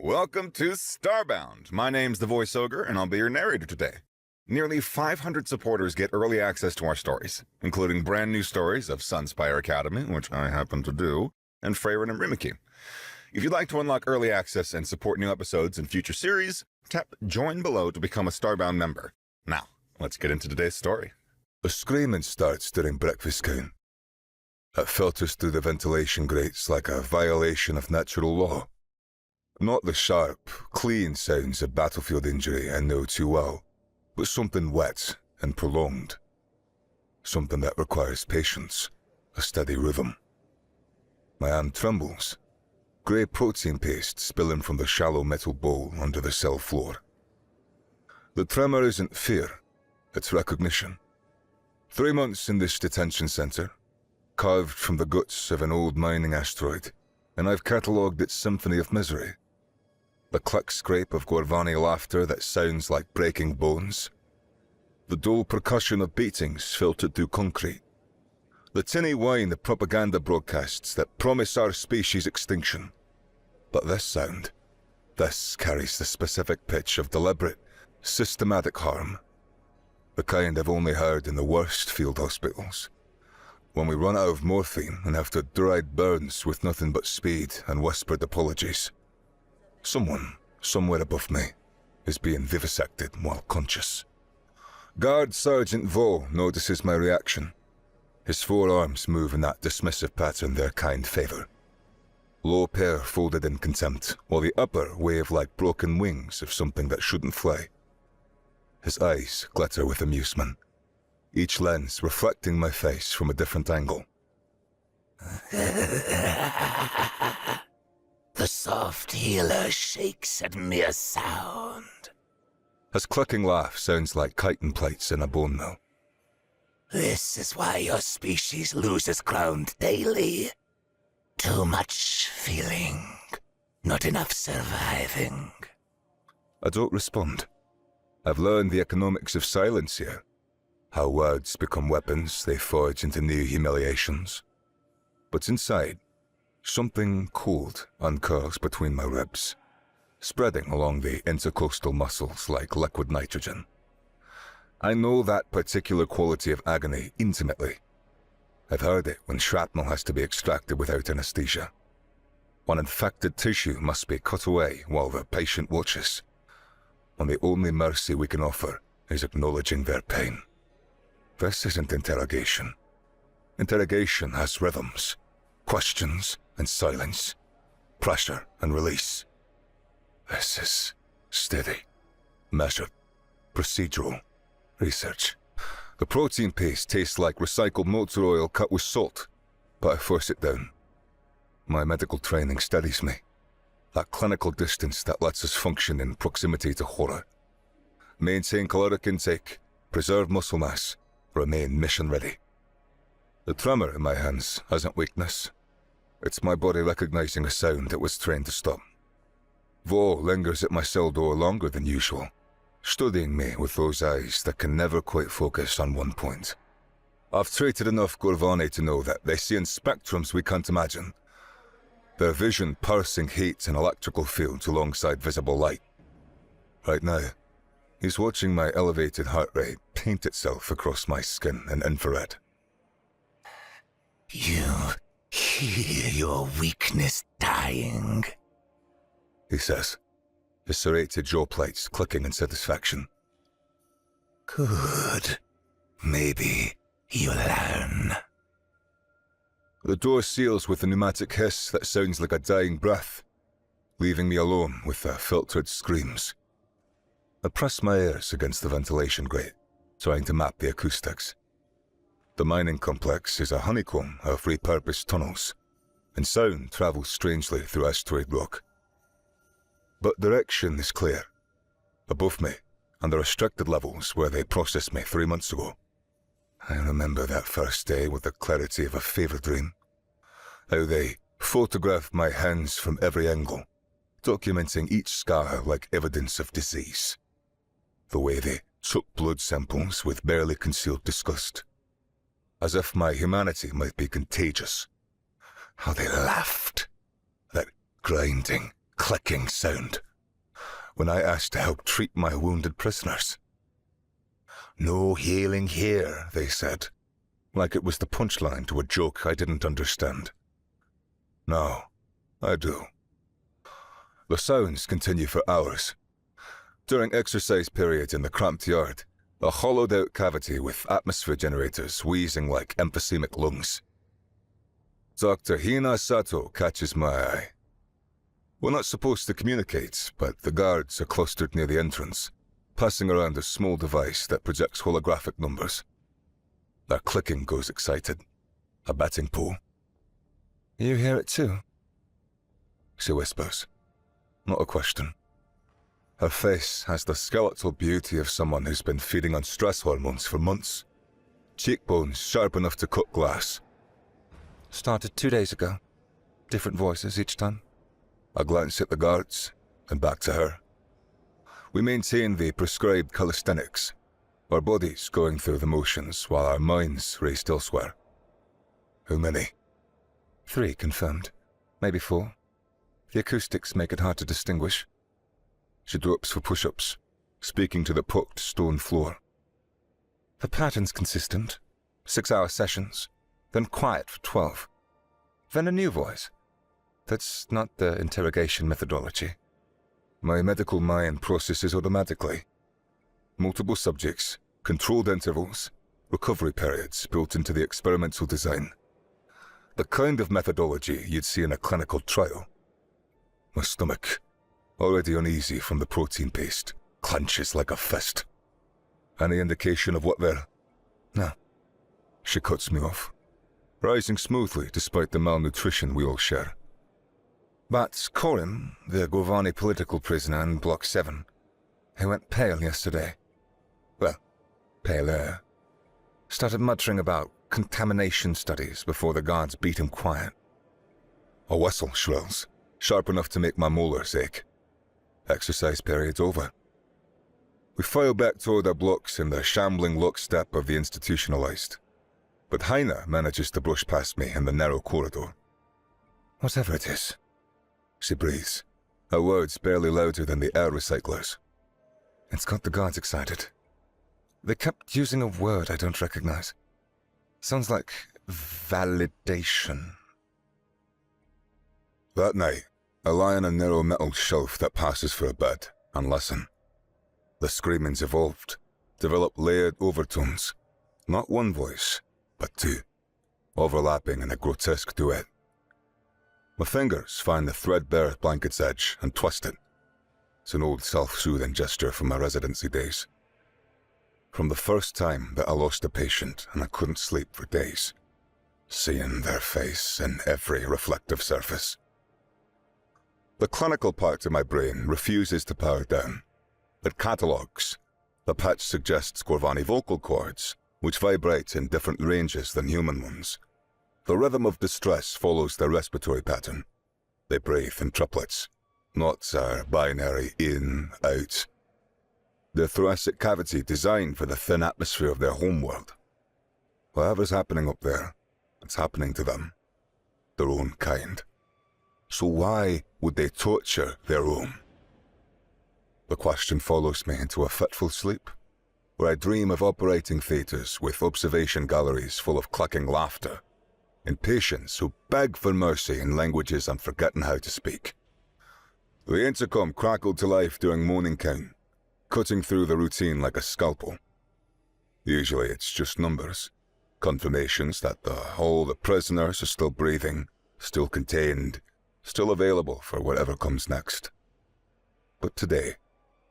Welcome to Starbound. My name's the Voice Ogre, and I'll be your narrator today. Nearly 500 supporters get early access to our stories, including brand new stories of Sunspire Academy, which I happen to do, and Freyrin and Rimiki. If you'd like to unlock early access and support new episodes and future series, tap Join below to become a Starbound member. Now, let's get into today's story. A screaming starts during breakfast count. It filters through the ventilation grates like a violation of natural law. Not the sharp, clean sounds of battlefield injury I know too well, but something wet and prolonged. Something that requires patience, a steady rhythm. My arm trembles, grey protein paste spilling from the shallow metal bowl under the cell floor. The tremor isn't fear, it's recognition. 3 months in this detention center, carved from the guts of an old mining asteroid, and I've catalogued its symphony of misery. The click-scrape of Gorvani laughter that sounds like breaking bones. The dull percussion of beatings filtered through concrete. The tinny whine of propaganda broadcasts that promise our species extinction. But this sound, this carries the specific pitch of deliberate, systematic harm. The kind I've only heard in the worst field hospitals. When we run out of morphine and have to deride burns with nothing but speed and whispered apologies. Someone, somewhere above me, is being vivisected while conscious. Guard Sergeant Vaux notices my reaction. His forearms move in that dismissive pattern their kind favor. Low pair folded in contempt, while the upper wave like broken wings of something that shouldn't fly. His eyes glitter with amusement, each lens reflecting my face from a different angle. The soft healer shakes at mere sound. His clicking laugh sounds like chitin plates in a bone mill. This is why your species loses ground daily. Too much feeling, not enough surviving. I don't respond. I've learned the economics of silence here. How words become weapons they forge into new humiliations. But inside, something cold uncurls between my ribs, spreading along the intercostal muscles like liquid nitrogen. I know that particular quality of agony intimately. I've heard it when shrapnel has to be extracted without anesthesia. When infected tissue must be cut away while the patient watches. When the only mercy we can offer is acknowledging their pain. This isn't interrogation. Interrogation has rhythms, questions and silence, pressure and release. This is steady, measured, procedural, research. The protein paste tastes like recycled motor oil cut with salt, but I force it down. My medical training steadies me. That clinical distance that lets us function in proximity to horror. Maintain caloric intake, preserve muscle mass, remain mission ready. The tremor in my hands isn't weakness. It's my body recognizing a sound it was trained to stop. Vaux lingers at my cell door longer than usual, studying me with those eyes that can never quite focus on one point. I've treated enough Gorvani to know that they see in spectrums we can't imagine. Their vision parsing heat and electrical fields alongside visible light. Right now, he's watching my elevated heart rate paint itself across my skin in infrared. You hear your weakness dying, he says, his serrated jaw plates clicking in satisfaction. Good. Maybe you'll learn. The door seals with a pneumatic hiss that sounds like a dying breath, leaving me alone with the filtered screams. I press my ears against the ventilation grate, trying to map the acoustics. The mining complex is a honeycomb of repurposed tunnels, and sound travels strangely through asteroid rock. But direction is clear. Above me, and the restricted levels where they processed me 3 months ago. I remember that first day with the clarity of a fever dream. How they photographed my hands from every angle, documenting each scar like evidence of disease. The way they took blood samples with barely concealed disgust. As if my humanity might be contagious. How they laughed. That grinding, clicking sound when I asked to help treat my wounded prisoners. No healing here, they said, like it was the punchline to a joke I didn't understand. Now, I do. The sounds continue for hours. During exercise periods in the cramped yard, a hollowed-out cavity with atmosphere generators wheezing like emphysemic lungs. Dr. Hina Sato catches my eye. We're not supposed to communicate, but the guards are clustered near the entrance, passing around a small device that projects holographic numbers. Their clicking goes excited. A betting pool. You hear it too? She whispers. Not a question. Her face has the skeletal beauty of someone who's been feeding on stress hormones for months. Cheekbones sharp enough to cut glass. Started 2 days ago. Different voices each time. I glance at the guards, and back to her. We maintain the prescribed calisthenics, our bodies going through the motions while our minds raced elsewhere. How many? 3 confirmed. Maybe 4. The acoustics make it hard to distinguish. She drops for push-ups, speaking to the pucked stone floor. The pattern's consistent. 6-hour sessions, then quiet for 12. Then a new voice. That's not the interrogation methodology. My medical mind processes automatically. Multiple subjects, controlled intervals, recovery periods built into the experimental design. The kind of methodology you'd see in a clinical trial. My stomach, already uneasy from the protein paste, clenches like a fist. Any indication of what they're... No. She cuts me off, rising smoothly despite the malnutrition we all share. But Corin, the Govani political prisoner in Block 7, he went pale yesterday. Well, paler. Started muttering about contamination studies before the guards beat him quiet. A whistle shrills, sharp enough to make my molars ache. Exercise period's over. We file back toward our blocks in the shambling lockstep of the institutionalized. But Heine manages to brush past me in the narrow corridor. Whatever it is, she breathes, her words barely louder than the air recyclers. It's got the guards excited. They kept using a word I don't recognize. Sounds like validation. That night, I lie on a narrow metal shelf that passes for a bed and listen. The screaming's evolved, developed layered overtones. Not one voice, but 2, overlapping in a grotesque duet. My fingers find the threadbare blanket's edge and twist it. It's an old self-soothing gesture from my residency days. From the first time that I lost a patient and I couldn't sleep for days, seeing their face in every reflective surface. The clinical part of my brain refuses to power down. It catalogues. The patch suggests Corvani vocal cords, which vibrate in different ranges than human ones. The rhythm of distress follows their respiratory pattern. They breathe in triplets. Knots are binary in, out. Their thoracic cavity designed for the thin atmosphere of their homeworld. Whatever's happening up there, it's happening to them. Their own kind. So why would they torture their own? The question follows me into a fitful sleep, where I dream of operating theatres with observation galleries full of clucking laughter, and patients who beg for mercy in languages I'm forgetting how to speak. The intercom crackled to life during morning count, cutting through the routine like a scalpel. Usually it's just numbers, confirmations that all the prisoners are still breathing, still contained, still available for whatever comes next. But today,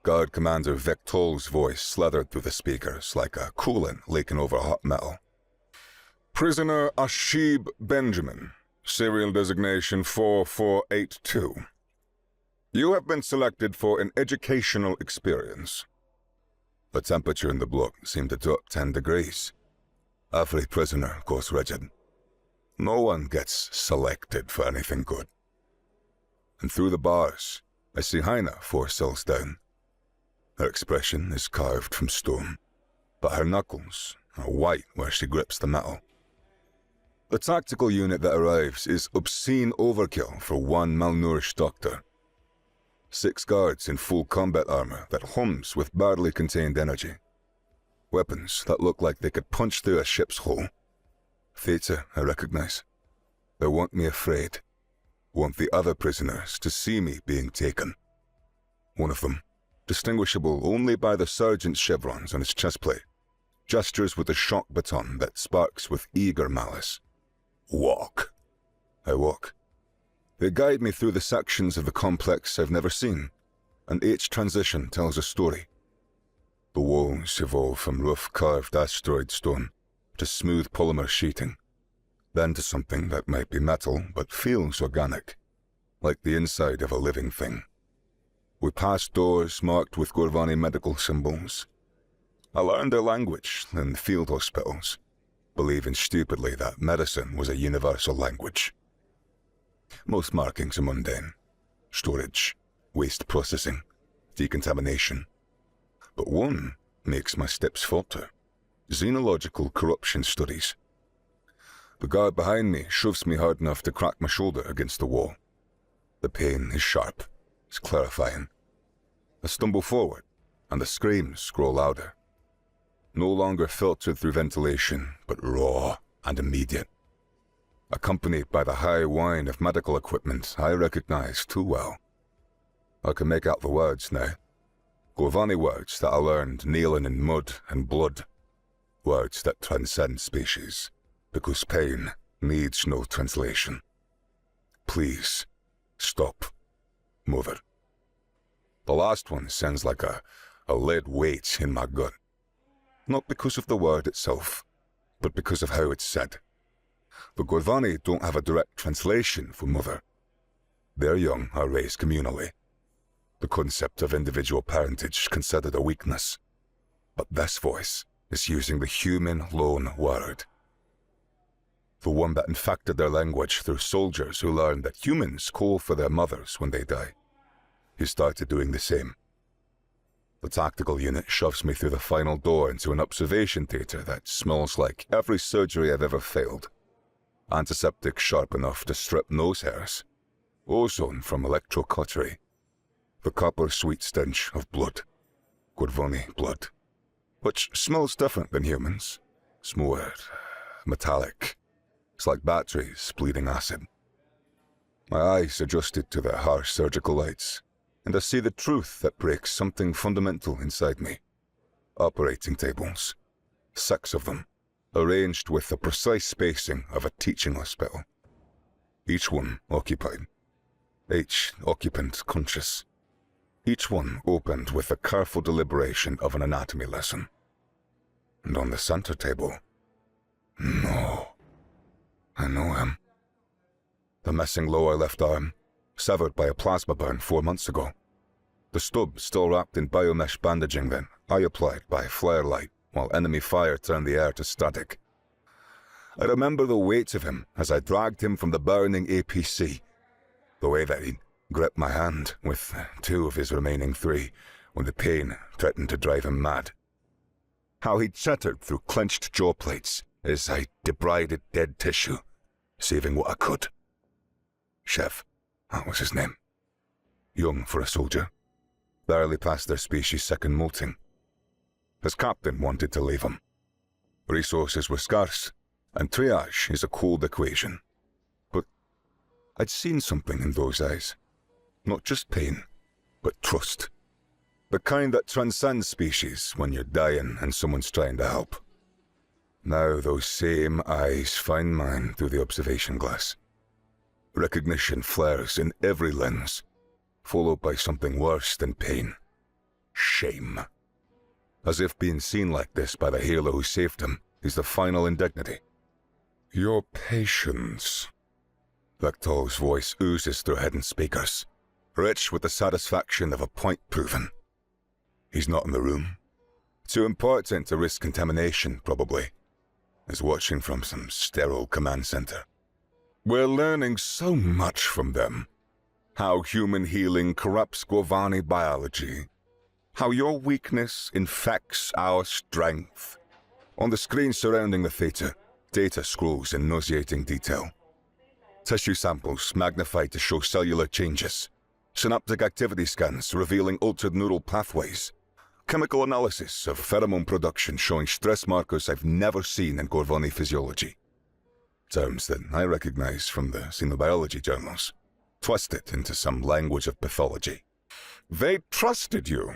Guard Commander Vic Toll's voice slathered through the speakers like a coolant leaking over hot metal. Prisoner Ashib Benjamin, serial designation 4482. You have been selected for an educational experience. The temperature in the block seemed to drop 10 degrees. Every prisoner goes rigid. No one gets selected for anything good. And through the bars, I see Heine 4 cells down. Her expression is carved from stone, but her knuckles are white where she grips the metal. The tactical unit that arrives is obscene overkill for one malnourished doctor. 6 guards in full combat armor that hums with badly contained energy. Weapons that look like they could punch through a ship's hull. Theta, I recognize. They want me afraid. Want the other prisoners to see me being taken. One of them, distinguishable only by the sergeant's chevrons on his chestplate, gestures with a shock baton that sparks with eager malice. Walk. I walk. They guide me through the sections of the complex I've never seen, and each transition tells a story. The walls evolve from rough-carved asteroid stone to smooth polymer sheeting, then to something that might be metal but feels organic, like the inside of a living thing. We pass doors marked with Gorvani medical symbols. I learned their language in field hospitals, believing stupidly that medicine was a universal language. Most markings are mundane. Storage, waste processing, decontamination. But one makes my steps falter. Xenological corruption studies. The guard behind me shoves me hard enough to crack my shoulder against the wall. The pain is sharp. It's clarifying. I stumble forward, and the screams grow louder. No longer filtered through ventilation, but raw and immediate. Accompanied by the high whine of medical equipment I recognize too well. I can make out the words now. Gorvani words that I learned kneeling in mud and blood. Words that transcend species, because pain needs no translation. Please, stop. Mother. The last one sounds like a lead weight in my gut. Not because of the word itself, but because of how it's said. The Gorvani don't have a direct translation for mother. Their young are raised communally. The concept of individual parentage considered a weakness. But this voice is using the human loan word. The one that infected their language through soldiers who learned that humans call for their mothers when they die. He started doing the same. The tactical unit shoves me through the final door into an observation theater that smells like every surgery I've ever failed. Antiseptic sharp enough to strip nose hairs. Ozone from electrocautery. The copper-sweet stench of blood. Gorvani blood. Which smells different than humans. Smooth, metallic. It's like batteries bleeding acid. My eyes adjusted to the harsh surgical lights, and I see the truth that breaks something fundamental inside me. Operating tables. 6 of them, arranged with the precise spacing of a teaching hospital. Each one occupied. Each occupant conscious. Each one opened with the careful deliberation of an anatomy lesson. And on the center table, no. I know him. The missing lower left arm, severed by a plasma burn 4 months ago. The stub still wrapped in biomesh bandaging then, I applied by flare light while enemy fire turned the air to static. I remember the weight of him as I dragged him from the burning APC. The way that he'd gripped my hand with 2 of his remaining 3 when the pain threatened to drive him mad. How he chattered through clenched jaw plates as I debrided dead tissue, saving what I could. Chef, that was his name. Young for a soldier, barely past their species' second molting. His captain wanted to leave him. Resources were scarce, and triage is a cold equation. But I'd seen something in those eyes. Not just pain, but trust. The kind that transcends species when you're dying and someone's trying to help. Now those same eyes find mine through the observation glass. Recognition flares in every lens, followed by something worse than pain. Shame. As if being seen like this by the hero who saved him is the final indignity. Your patience. Vector's voice oozes through hidden speakers, rich with the satisfaction of a point proven. He's not in the room. Too important to risk contamination, probably. Is watching from some sterile command center. We're learning so much from them. How human healing corrupts Gorvani biology. How your weakness infects our strength. On the screen surrounding the theater, data scrolls in nauseating detail. Tissue samples magnified to show cellular changes. Synaptic activity scans revealing altered neural pathways. Chemical analysis of pheromone production showing stress markers I've never seen in Gorvani physiology. Terms that I recognize from the xenobiology journals, twisted into some language of pathology. They trusted you.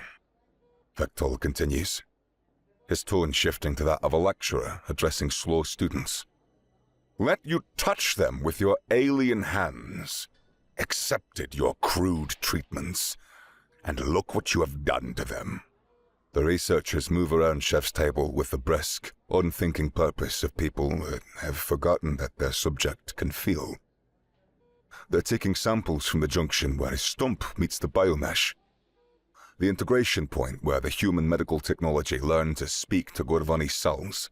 Vectol continues, his tone shifting to that of a lecturer addressing slow students. Let you touch them with your alien hands. Accepted your crude treatments. And look what you have done to them. The researchers move around Chef's table with the brisk, unthinking purpose of people that have forgotten that their subject can feel. They're taking samples from the junction where his stump meets the biomesh, the integration point where the human medical technology learned to speak to Gorvani's cells.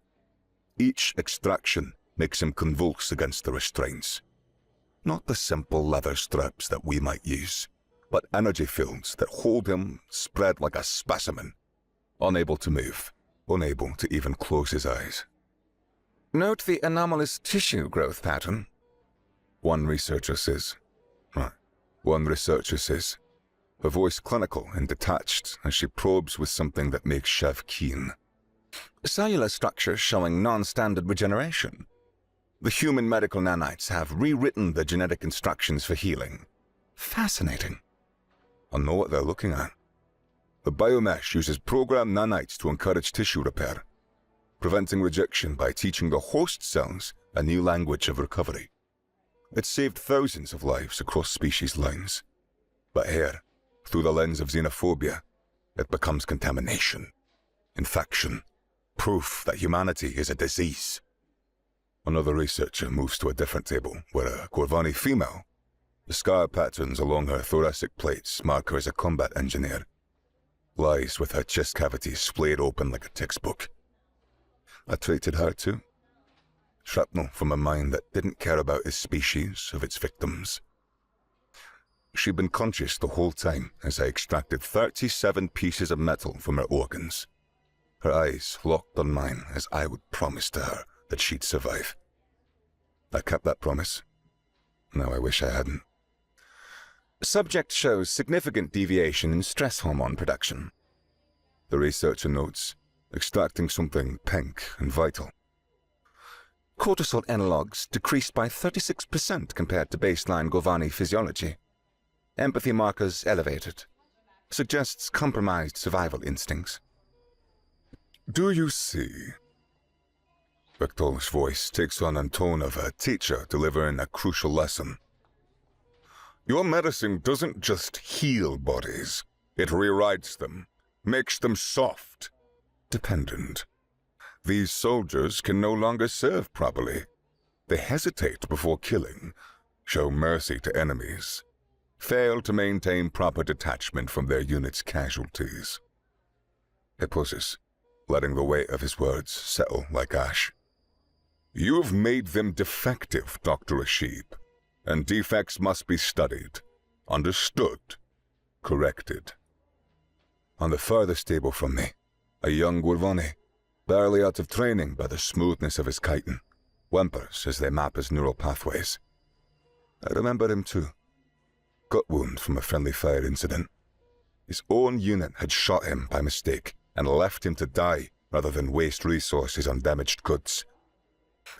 Each extraction makes him convulse against the restraints. Not the simple leather straps that we might use, but energy fields that hold him spread like a specimen, unable to move, unable to even close his eyes. Note the anomalous tissue growth pattern. One researcher says. Her voice clinical and detached as she probes with something that makes Chev keen. Cellular structure showing non-standard regeneration. The human medical nanites have rewritten the genetic instructions for healing. Fascinating. I know what they're looking at. The biomesh uses programmed nanites to encourage tissue repair, preventing rejection by teaching the host cells a new language of recovery. It saved thousands of lives across species lines. But here, through the lens of xenophobia, it becomes contamination, infection, proof that humanity is a disease. Another researcher moves to a different table where a Gorvani female, the scar patterns along her thoracic plates mark her as a combat engineer, lies with her chest cavity splayed open like a textbook. I treated her too. Shrapnel from a mind that didn't care about its species of its victims. She'd been conscious the whole time as I extracted 37 pieces of metal from her organs. Her eyes locked on mine as I would promise to her that she'd survive. I kept that promise. Now I wish I hadn't. Subject shows significant deviation in stress hormone production. The researcher notes, extracting something pink and vital. Cortisol analogs decreased by 36% compared to baseline Gorvani physiology. Empathy markers elevated. Suggests compromised survival instincts. Do you see? Vectol's voice takes on a tone of a teacher delivering a crucial lesson. Your medicine doesn't just heal bodies. It rewrites them, makes them soft, dependent. These soldiers can no longer serve properly. They hesitate before killing, show mercy to enemies, fail to maintain proper detachment from their unit's casualties. He pauses, letting the weight of his words settle like ash. You've made them defective, Dr. Ashib, and defects must be studied, understood, corrected. On the furthest table from me, a young Gorvani, barely out of training by the smoothness of his chitin, whimpers as they map his neural pathways. I remember him too. Gut wound from a friendly fire incident. His own unit had shot him by mistake and left him to die rather than waste resources on damaged goods.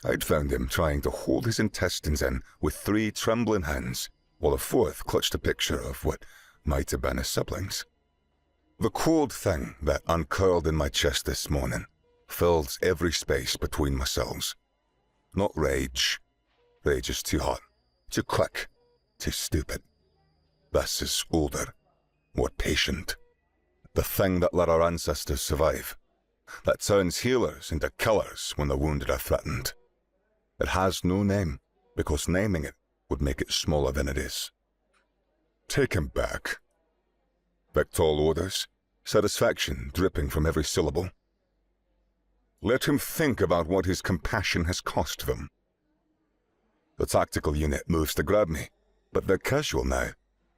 I'd found him trying to hold his intestines in with 3 trembling hands, while a 4th clutched a picture of what might have been his siblings. The cold thing that uncurled in my chest this morning fills every space between my cells. Not rage. Rage is too hot, too quick, too stupid. This is older, more patient. The thing that let our ancestors survive. That turns healers into killers when the wounded are threatened. It has no name, because naming it would make it smaller than it is. Take him back. Vectol orders, satisfaction dripping from every syllable. Let him think about what his compassion has cost them. The tactical unit moves to grab me, but they're casual now,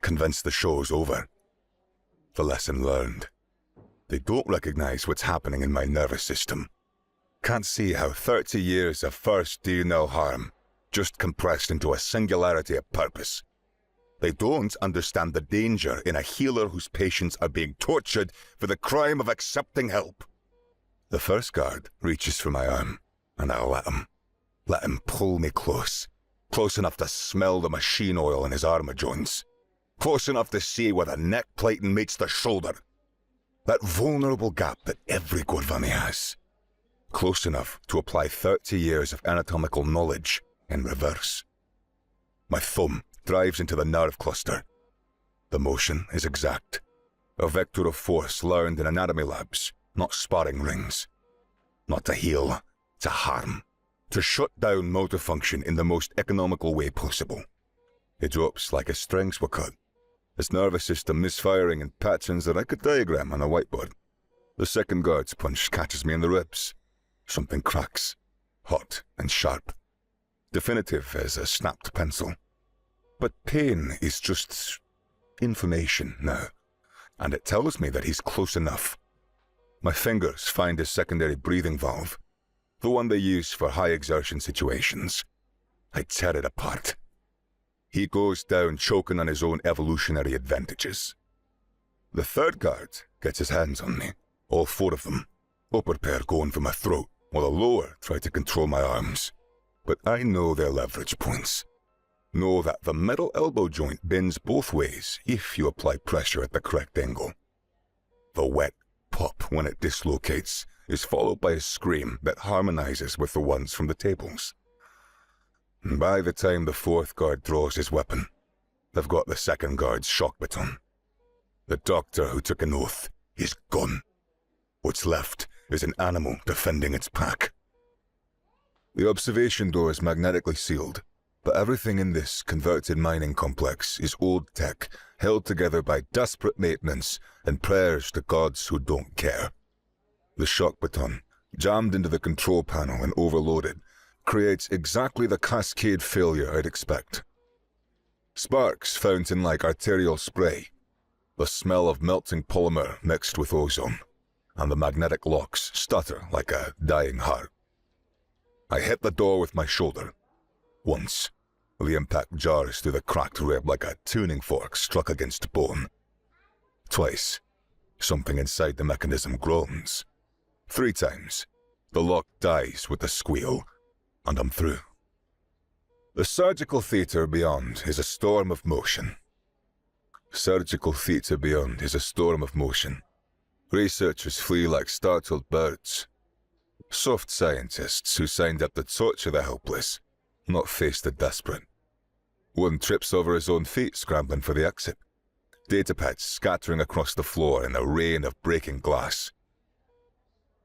convinced the show's over. The lesson learned. They don't recognize what's happening in my nervous system. Can't see how 30 years of first do no harm just compressed into a singularity of purpose. They don't understand the danger in a healer whose patients are being tortured for the crime of accepting help. The first guard reaches for my arm, and I let him pull me close enough to smell the machine oil in his armor joints, close enough to see where the neck plating meets the shoulder. That vulnerable gap that every Gorvani has. Close enough to apply 30 years of anatomical knowledge in reverse. My thumb drives into the nerve cluster. The motion is exact. A vector of force learned in anatomy labs, not sparring rings. Not to heal, to harm. To shut down motor function in the most economical way possible. It drops like his strings were cut. His nervous system misfiring in patterns that I could diagram on a whiteboard. The second guard's punch catches me in the ribs. Something cracks, hot and sharp. Definitive as a snapped pencil. But pain is just information now, and it tells me that he's close enough. My fingers find his secondary breathing valve, the one they use for high exertion situations. I tear it apart. He goes down choking on his own evolutionary advantages. The third guard gets his hands on me, all four of them, upper pair going for my throat, while the lower try to control my arms. But I know their leverage points. Know that the middle elbow joint bends both ways if you apply pressure at the correct angle. The wet pop when it dislocates is followed by a scream that harmonizes with the ones from the tables. And by the time the fourth guard draws his weapon, they've got the second guard's shock baton. The doctor who took an oath is gone. What's left is an animal defending its pack. The observation door is magnetically sealed, but everything in this converted mining complex is old tech held together by desperate maintenance and prayers to gods who don't care. The shock baton, jammed into the control panel and overloaded, creates exactly the cascade failure I'd expect. Sparks fountain like arterial spray, the smell of melting polymer mixed with ozone, and the magnetic locks stutter like a dying heart. I hit the door with my shoulder. Once, the impact jars through the cracked rib like a tuning fork struck against bone. Twice, something inside the mechanism groans. 3 times, the lock dies with a squeal, and I'm through. The surgical theatre beyond is a storm of motion. Surgical theatre beyond is a storm of motion. Researchers flee like startled birds. Soft scientists who signed up to torture the helpless, not face the desperate. One trips over his own feet scrambling for the exit. Datapads scattering across the floor in a rain of breaking glass.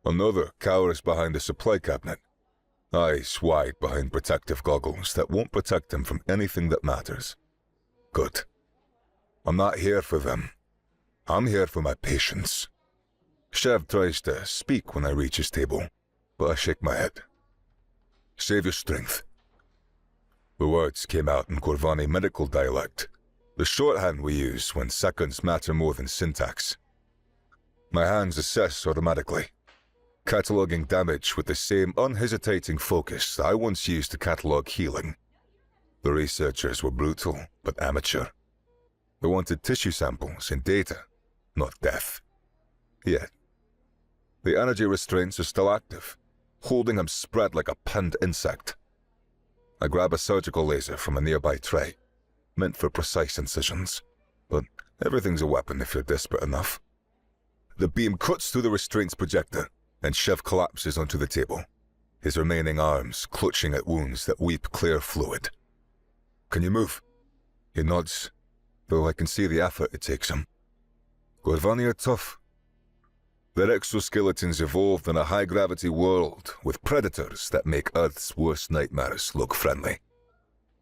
Another cowers behind a supply cabinet, eyes wide behind protective goggles that won't protect him from anything that matters. Good. I'm not here for them. I'm here for my patients. Chev tries to speak when I reach his table, but I shake my head. Save your strength. The words came out in Gorvani medical dialect, the shorthand we use when seconds matter more than syntax. My hands assess automatically, cataloguing damage with the same unhesitating focus I once used to catalogue healing. The researchers were brutal, but amateur. They wanted tissue samples and data, not death. Yet, the energy restraints are still active, holding him spread like a pinned insect. I grab a surgical laser from a nearby tray, meant for precise incisions, but everything's a weapon if you're desperate enough. The beam cuts through the restraints projector, and Chev collapses onto the table, his remaining arms clutching at wounds that weep clear fluid. Can you move? He nods, though I can see the effort it takes him. Gorvani are tough. Their exoskeletons evolved in a high-gravity world with predators that make Earth's worst nightmares look friendly.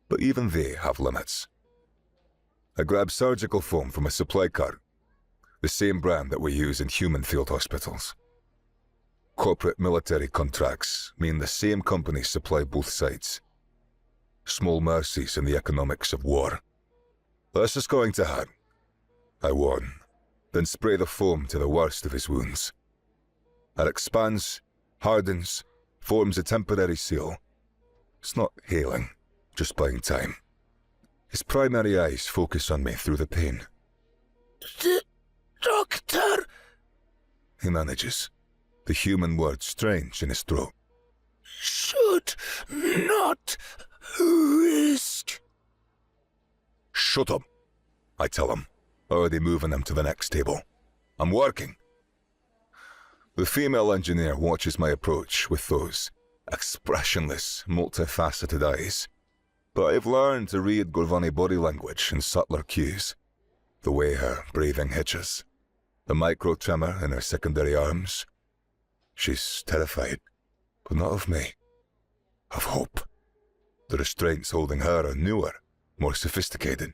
But even they have limits. I grab surgical foam from a supply cart, the same brand that we use in human field hospitals. Corporate military contracts mean the same companies supply both sides. Small mercies in the economics of war. This is going to hurt, I warn, then spray the foam to the worst of his wounds. It expands, hardens, forms a temporary seal. It's not healing, just buying time. His primary eyes focus on me through the pain. Doctor! He manages, the human word strange in his throat. Should not risk. Shut up, I tell him, already moving him to the next table. I'm working. The female engineer watches my approach with those expressionless, multifaceted eyes. But I've learned to read Gorvani body language in subtler cues. The way her breathing hitches, the micro tremor in her secondary arms. She's terrified, but not of me. Of hope. The restraints holding her are newer, more sophisticated.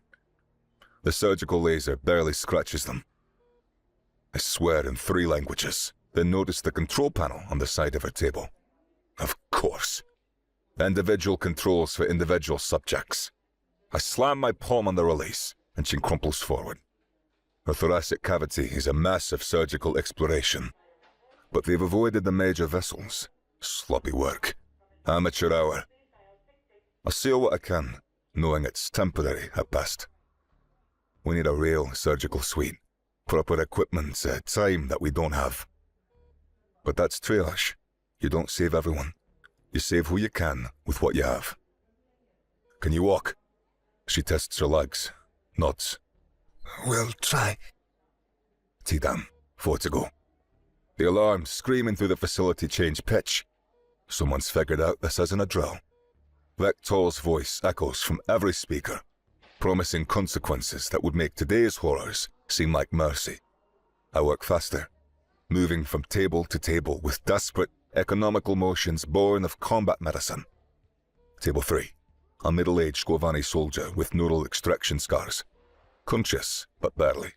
The surgical laser barely scratches them. I swear in 3 languages, then notice the control panel on the side of her table. Of course. Individual controls for individual subjects. I slam my palm on the release, and she crumples forward. Her thoracic cavity is a massive surgical exploration. But they've avoided the major vessels. Sloppy work. Amateur hour. I seal what I can, knowing it's temporary at best. We need a real surgical suite. Proper equipment, time that we don't have. But that's triage. You don't save everyone. You save who you can with what you have. Can you walk? She tests her legs, nods. We'll try. T-Dam, 4 to go. The alarms screaming through the facility change pitch. Someone's figured out this isn't a drill. Vector's voice echoes from every speaker, promising consequences that would make today's horrors seem like mercy. I work faster, moving from table to table with desperate, economical motions born of combat medicine. Table 3, a middle-aged Gorvani soldier with neural extraction scars. Conscious, but barely.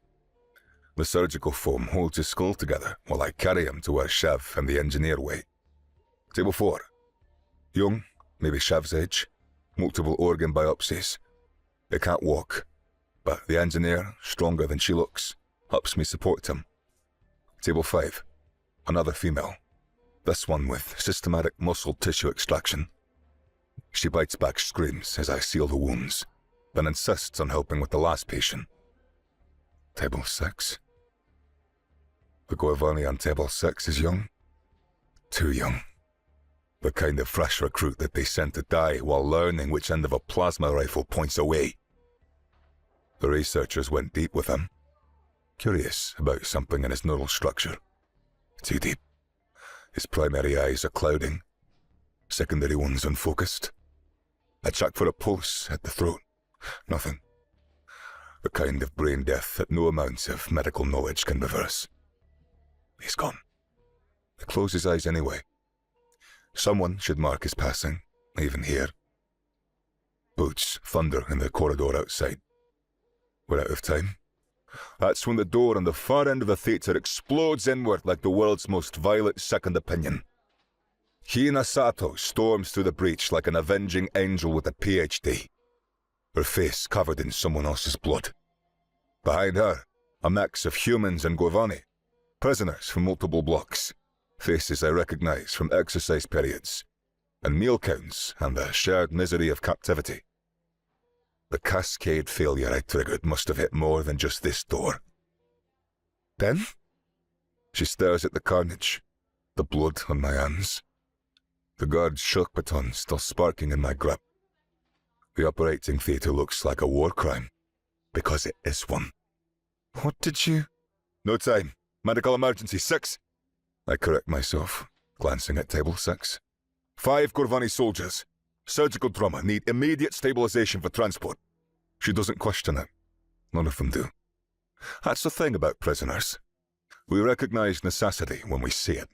The surgical foam holds his skull together while I carry him to where Chev and the engineer wait. Table 4. Young, maybe Chev's age, multiple organ biopsies. They can't walk, but the engineer, stronger than she looks, helps me support him. Table 5. Another female. This one with systematic muscle tissue extraction. She bites back screams as I seal the wounds, then insists on helping with the last patient. Table 6. The Gorvani on table 6 is young. Too young. The kind of fresh recruit that they sent to die while learning which end of a plasma rifle points away. The researchers went deep with him, curious about something in his neural structure. Too deep. His primary eyes are clouding, secondary ones unfocused. I check for a pulse at the throat. Nothing. The kind of brain death that no amount of medical knowledge can reverse. He's gone. I close his eyes anyway. Someone should mark his passing, even here. Boots thunder in the corridor outside. We're out of time. That's when the door on the far end of the theatre explodes inward like the world's most violent second opinion. Hina Sato storms through the breach like an avenging angel with a PhD, her face covered in someone else's blood. Behind her, a mix of humans and Gorvani, prisoners from multiple blocks, faces I recognize from exercise periods, and meal counts and the shared misery of captivity. The cascade failure I triggered must have hit more than just this door. Then? She stares at the carnage, the blood on my hands. The guard's shock baton still sparking in my grip. The operating theatre looks like a war crime, because it is one. What did you... No time. Medical emergency 6. I correct myself, glancing at table 6. 5 Gorvani soldiers. Surgical trauma, need immediate stabilization for transport. She doesn't question it. None of them do. That's the thing about prisoners. We recognize necessity when we see it.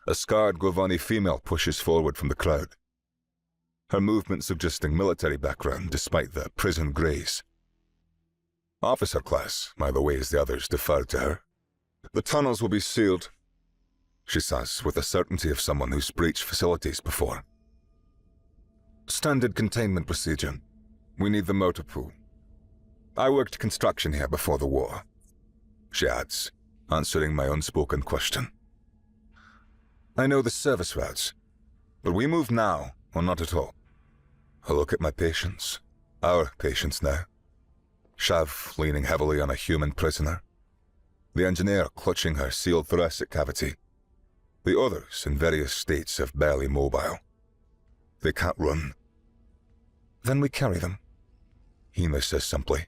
A scarred Gorvani female pushes forward from the crowd. Her movement suggesting military background despite the prison graze. Officer class, by the way as the others deferred to her. The tunnels will be sealed, she says with the certainty of someone who's breached facilities before. Standard containment procedure. We need the motor pool. I worked construction here before the war, she adds, answering my unspoken question. I know the service routes, but we move now or not at all. I look at my patients, Our patients now. Shav leaning heavily on a human prisoner. The engineer clutching her sealed thoracic cavity. The others in various states of barely mobile. They can't run. Then we carry them, Hina says simply.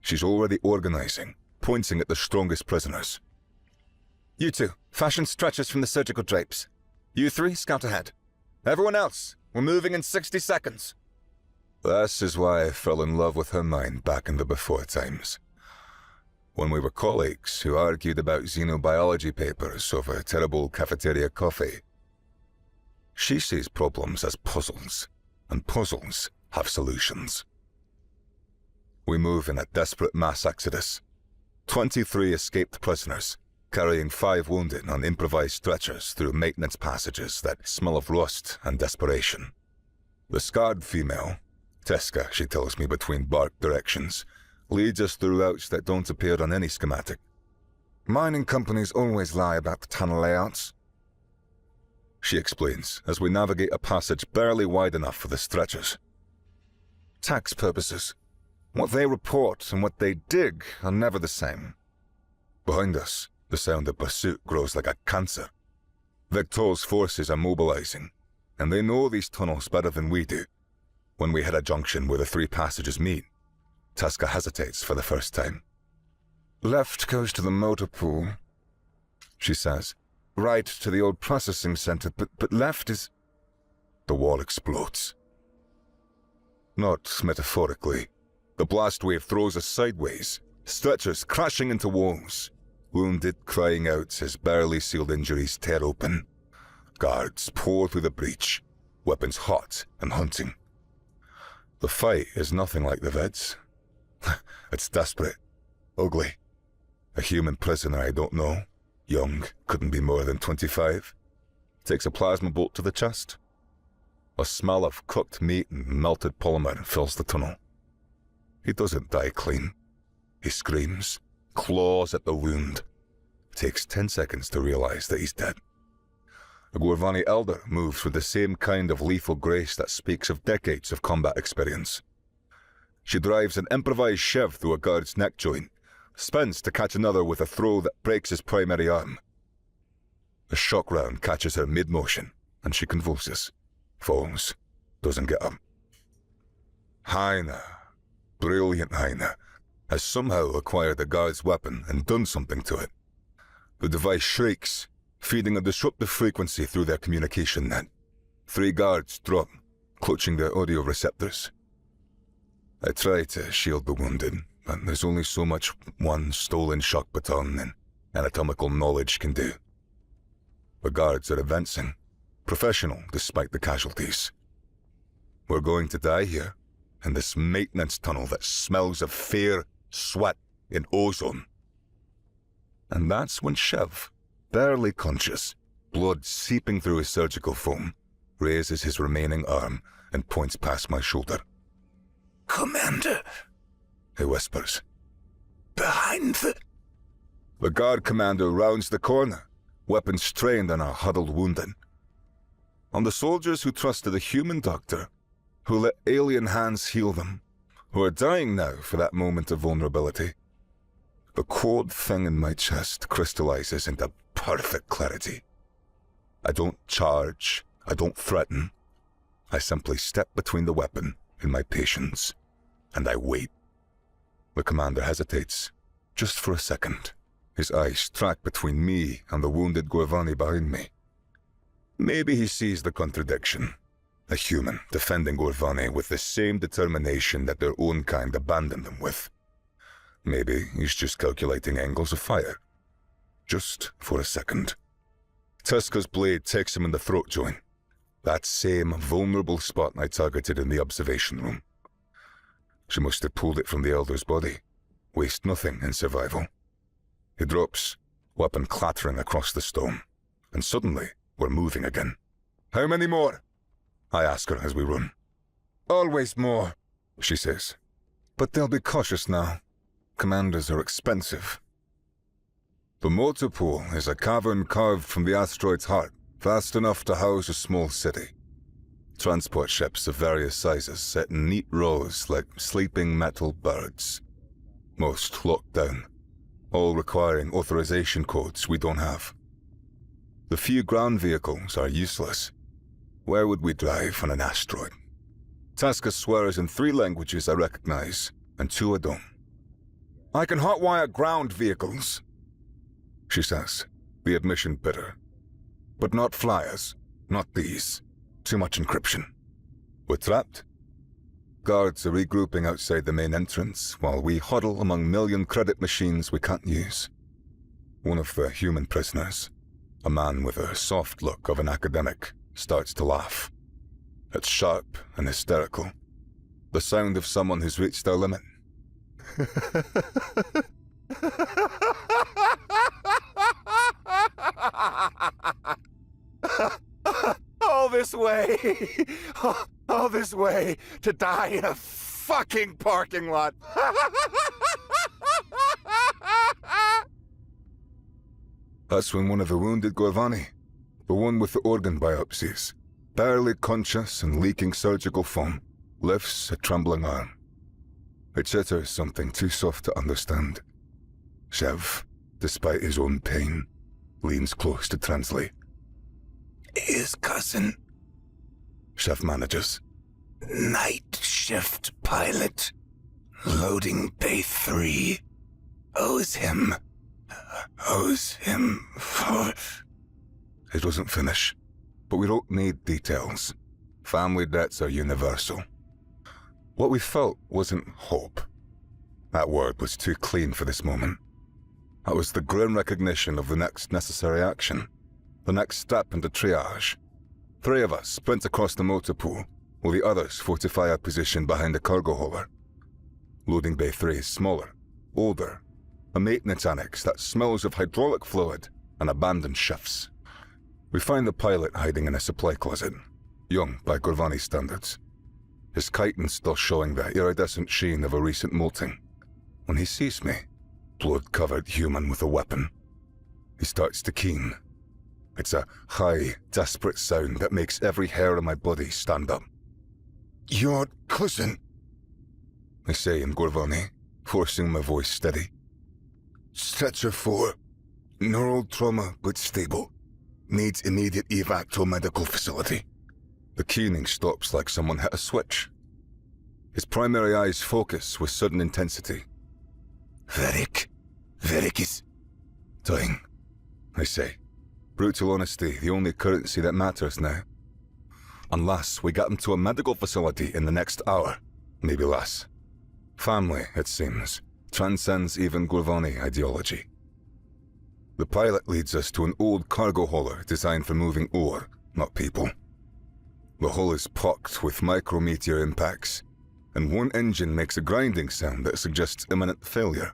She's already organizing, pointing at the strongest prisoners. You two, fashion stretchers from the surgical drapes. You three, scout ahead. Everyone else, we're moving in 60 seconds. This is why I fell in love with her mind back in the before times. When we were colleagues who argued about xenobiology papers over terrible cafeteria coffee. She sees problems as puzzles, and puzzles have solutions. We move in a desperate mass exodus. 23 escaped prisoners, carrying 5 wounded on improvised stretchers through maintenance passages that smell of rust and desperation. The scarred female, Teska, she tells me between barked directions, leads us through routes that don't appear on any schematic. Mining companies always lie about the tunnel layouts, she explains as we navigate a passage barely wide enough for the stretchers. Tax purposes. What they report and what they dig are never the same. Behind us, the sound of pursuit grows like a cancer. Victor's forces are mobilizing, and they know these tunnels better than we do. When we hit a junction where the 3 passages meet, Teska hesitates for the first time. Left goes to the motor pool, she says. Right to the old processing center, but left is... The wall explodes. Not metaphorically. The blast wave throws us sideways, stretchers crashing into walls, wounded crying out as barely sealed injuries tear open. Guards pour through the breach, weapons hot and hunting. The fight is nothing like the Veds. It's desperate, ugly. A human prisoner I don't know, young, couldn't be more than 25, takes a plasma bolt to the chest. A smell of cooked meat and melted polymer fills the tunnel. He doesn't die clean. He screams, claws at the wound. Takes 10 seconds to realize that he's dead. A Gorvani elder moves with the same kind of lethal grace that speaks of decades of combat experience. She drives an improvised shev through a guard's neck joint, spins to catch another with a throw that breaks his primary arm. A shock round catches her mid-motion, and she convulses, falls, doesn't get up. Haina, brilliant Haina, has somehow acquired the guard's weapon and done something to it. The device shrieks, feeding a disruptive frequency through their communication net. 3 guards drop, clutching their audio receptors. I try to shield the wounded, but there's only so much one stolen shock baton and anatomical knowledge can do. The guards are advancing, professional despite the casualties. We're going to die here, in this maintenance tunnel that smells of fear, sweat, and ozone. And that's when Shev, barely conscious, blood seeping through his surgical foam, raises his remaining arm and points past my shoulder. Commander, He whispers. behind the... The guard commander rounds the corner, weapons trained on our huddled wounded. On the soldiers who trusted a human doctor, who let alien hands heal them, who are dying now for that moment of vulnerability. The cold thing in my chest crystallizes into perfect clarity. I don't charge, I don't threaten. I simply step between the weapon and my patients, and I wait. The commander hesitates, just for a second. His eyes track between me and the wounded Gorvani behind me. Maybe he sees the contradiction. A human defending Gorvani with the same determination that their own kind abandoned them with. Maybe he's just calculating angles of fire. Just for a second. Teska's blade takes him in the throat joint. That same vulnerable spot I targeted in the observation room. She must have pulled it from the elder's body. Waste nothing in survival. He drops, weapon clattering across the stone. And suddenly, we're moving again. How many more? I ask her as we run. Always more, she says. But they'll be cautious now. Commanders are expensive. The motor pool is a cavern carved from the asteroid's heart, vast enough to house a small city. Transport ships of various sizes set in neat rows like sleeping metal birds. Most locked down, all requiring authorization codes we don't have. The few ground vehicles are useless. Where would we drive on an asteroid? Tasca swears in 3 languages I recognize, and 2 I don't. I can hotwire ground vehicles, she says, the admission bitter. But not flyers, not these. Too much encryption. We're trapped. Guards are regrouping outside the main entrance while we huddle among million credit machines we can't use. One of the human prisoners, a man with a soft look of an academic, starts to laugh. It's sharp and hysterical. The sound of someone who's reached their limit. All this way! All this way to die in a fucking parking lot! That's when one of the wounded Gorvani, the one with the organ biopsies, barely conscious and leaking surgical foam, lifts a trembling arm. It chitters something too soft to understand. Chev, despite his own pain, leans close to translate. His cousin, Chev manages. night shift pilot, loading bay 3, owes him for... He doesn't finish, but we don't need details. Family debts are universal. What we felt wasn't hope. That word was too clean for this moment. That was the grim recognition of the next necessary action, the next step into triage. 3 of us sprint across the motor pool, while the others fortify our position behind the cargo holder. Loading bay 3 is smaller, older, a maintenance annex that smells of hydraulic fluid and abandoned shifts. We find the pilot hiding in a supply closet, young by Gorvani standards. His chitin still showing the iridescent sheen of a recent molting. When he sees me, blood-covered human with a weapon, he starts to keen. It's a high, desperate sound that makes every hair on my body stand up. Your cousin, I say in Gorvani, forcing my voice steady. Stretcher 4. Neural trauma but stable. Needs immediate evac to a medical facility. The keening stops like someone hit a switch. His primary eyes focus with sudden intensity. Veric is... dying, I say. Brutal honesty, the only currency that matters now. Unless we get him to a medical facility in the next hour, maybe less. Family, it seems, transcends even Gorvani ideology. The pilot leads us to an old cargo hauler designed for moving ore, not people. The hull is pocked with micrometeor impacts, and one engine makes a grinding sound that suggests imminent failure.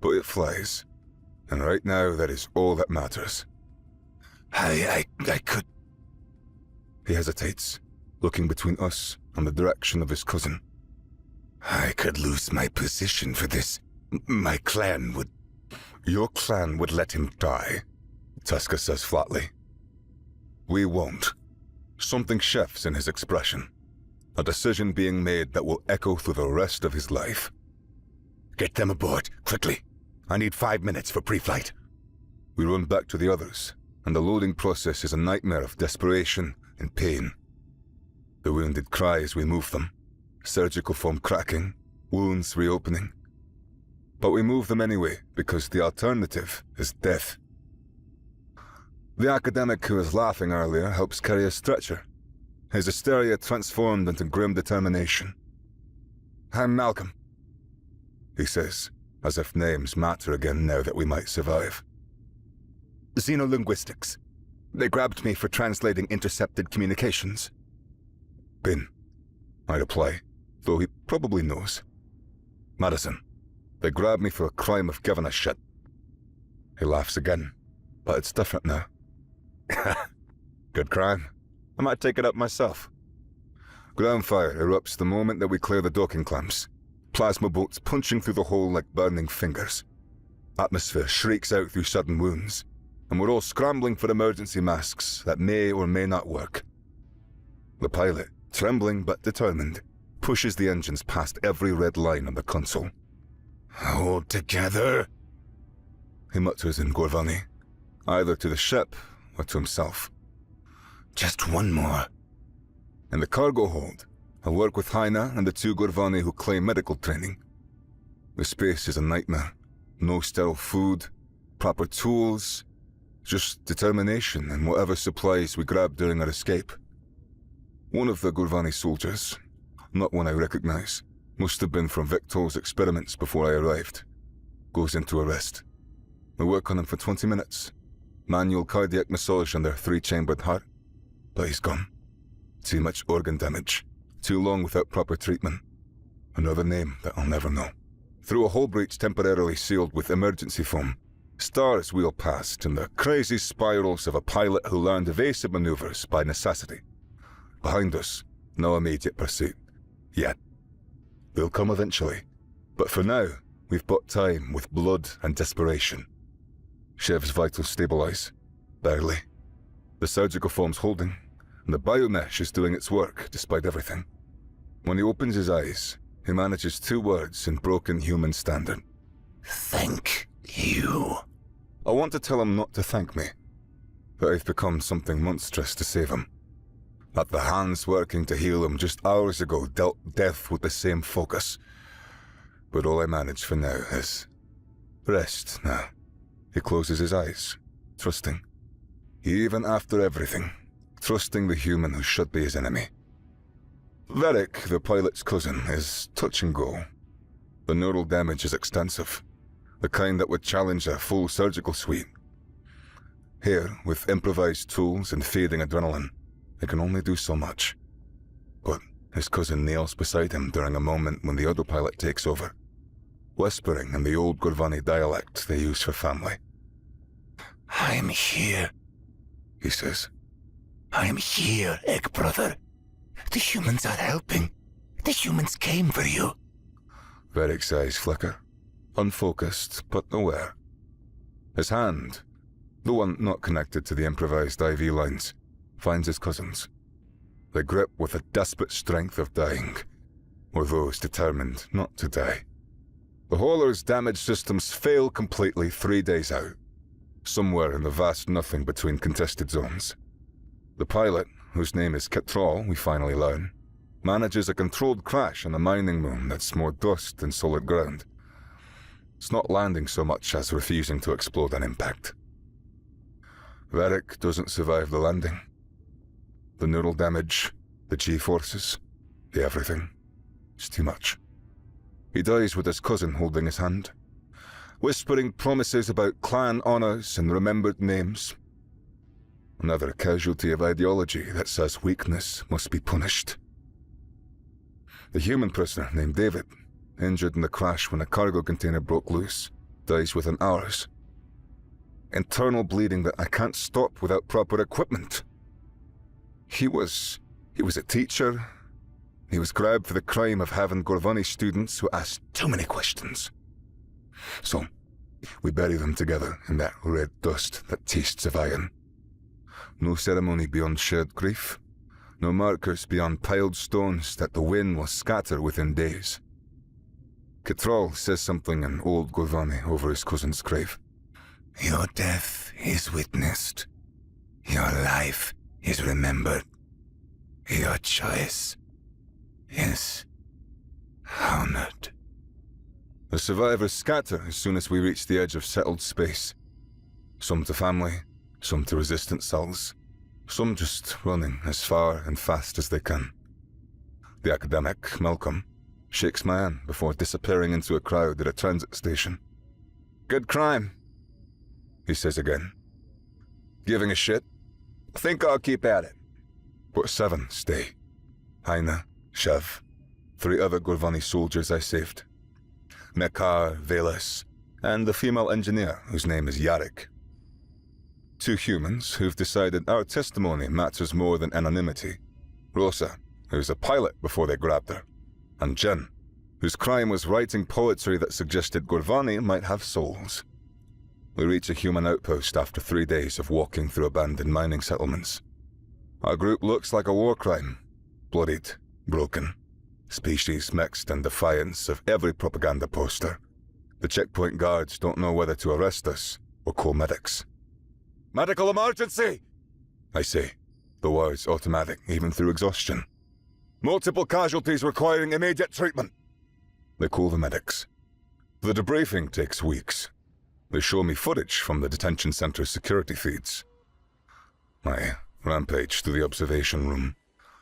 But it flies, and right now that is all that matters. I could... He hesitates, looking between us and the direction of his cousin. I could lose my position for this. My clan would... Your clan would let him die, Tasca says flatly. We won't. Something shifts in his expression. A decision being made that will echo through the rest of his life. Get them aboard, quickly. I need 5 minutes for pre-flight. We run back to the others, and the loading process is a nightmare of desperation and pain. The wounded cry as we move them, surgical foam cracking, wounds reopening. But we move them anyway, because the alternative is death. The academic who was laughing earlier helps carry a stretcher, his hysteria transformed into grim determination. I'm Malcolm, he says, as if names matter again now that we might survive. Xenolinguistics. They grabbed me for translating intercepted communications. Bin, I reply, though he probably knows. Madison. They grabbed me for a crime of giving a shit. He laughs again, but it's different now. Good crime. I might take it up myself. Ground fire erupts the moment that we clear the docking clamps, plasma bolts punching through the hole like burning fingers. Atmosphere shrieks out through sudden wounds, and we're all scrambling for emergency masks that may or may not work. The pilot, trembling but determined, pushes the engines past every red line on the console. Hold together. He mutters in Gorvani, either to the ship or to himself. Just one more. In the cargo hold, I work with Haina and the two Gorvani who claim medical training. The space is a nightmare. No sterile food, proper tools, just determination and whatever supplies we grab during our escape. One of the Gorvani soldiers, not one I recognize, must have been from Victor's experiments before I arrived, goes into arrest. We work on him for 20 minutes. Manual cardiac massage on their 3-chambered heart. But he's gone. Too much organ damage. Too long without proper treatment. Another name that I'll never know. Through a hull breach temporarily sealed with emergency foam, stars wheel past in the crazy spirals of a pilot who learned evasive maneuvers by necessity. Behind us, no immediate pursuit. Yet. They'll come eventually. But for now, we've bought time with blood and desperation. Shev's vitals stabilize. Barely. The surgical foam's holding, and the biomesh is doing its work despite everything. When he opens his eyes, he manages 2 words in broken human standard. Thank you. I want to tell him not to thank me. That I've become something monstrous to save him. That the hands working to heal him just hours ago dealt death with the same focus. But all I manage for now is rest now. He closes his eyes, trusting. Even after everything, trusting the human who should be his enemy. Varric, the pilot's cousin, is touch and go. The neural damage is extensive, the kind that would challenge a full surgical suite. Here, with improvised tools and fading adrenaline, he can only do so much. But his cousin kneels beside him during a moment when the autopilot takes over, whispering in the old Gorvani dialect they use for family. I'm here, he says. I'm here, egg brother. The humans are helping. The humans came for you. Varric's eyes flicker, unfocused but aware. His hand, the one not connected to the improvised IV lines, finds his cousin's. They grip with a desperate strength of dying, or those determined not to die. The hauler's damaged systems fail completely 3 days out, somewhere in the vast nothing between contested zones. The pilot, whose name is Ketrol, we finally learn, manages a controlled crash on a mining moon that's more dust than solid ground. It's not landing so much as refusing to explode on impact. Varric doesn't survive the landing. The neural damage, the G-forces, the everything. It's too much. He dies with his cousin holding his hand, whispering promises about clan honors and remembered names. Another casualty of ideology that says weakness must be punished. The human prisoner named David, injured in the crash when a cargo container broke loose, dies within hours. Internal bleeding that I can't stop without proper equipment. He was a teacher. He was grabbed for the crime of having Gorvani students who asked too many questions. So, we bury them together in that red dust that tastes of iron. No ceremony beyond shared grief. No markers beyond piled stones that the wind will scatter within days. Ketrol says something in old Gorvani over his cousin's grave. Your death is witnessed. Your life is remembered. Your choice is honored. The survivors scatter as soon as we reach the edge of settled space. Some to family, some to resistant cells, some just running as far and fast as they can. The academic, Malcolm, shakes my hand before disappearing into a crowd at a transit station. Good crime, he says again. Giving a shit? I think I'll keep at it. But 7 stay. Haina, Shev, 3 other Gorvani soldiers I saved. Mekar, Velas, and the female engineer whose name is Yarrick. 2 humans who've decided our testimony matters more than anonymity. Rosa, who's a pilot before they grabbed her, and Jen, whose crime was writing poetry that suggested Gorvani might have souls. We reach a human outpost after 3 days of walking through abandoned mining settlements. Our group looks like a war crime, bloodied, broken. Species mixed in defiance of every propaganda poster. The checkpoint guards don't know whether to arrest us or call medics. "Medical emergency!" I say, the words automatic even through exhaustion. "Multiple casualties requiring immediate treatment." They call the medics. The debriefing takes weeks. They show me footage from the detention center's security feeds. I rampage through the observation room,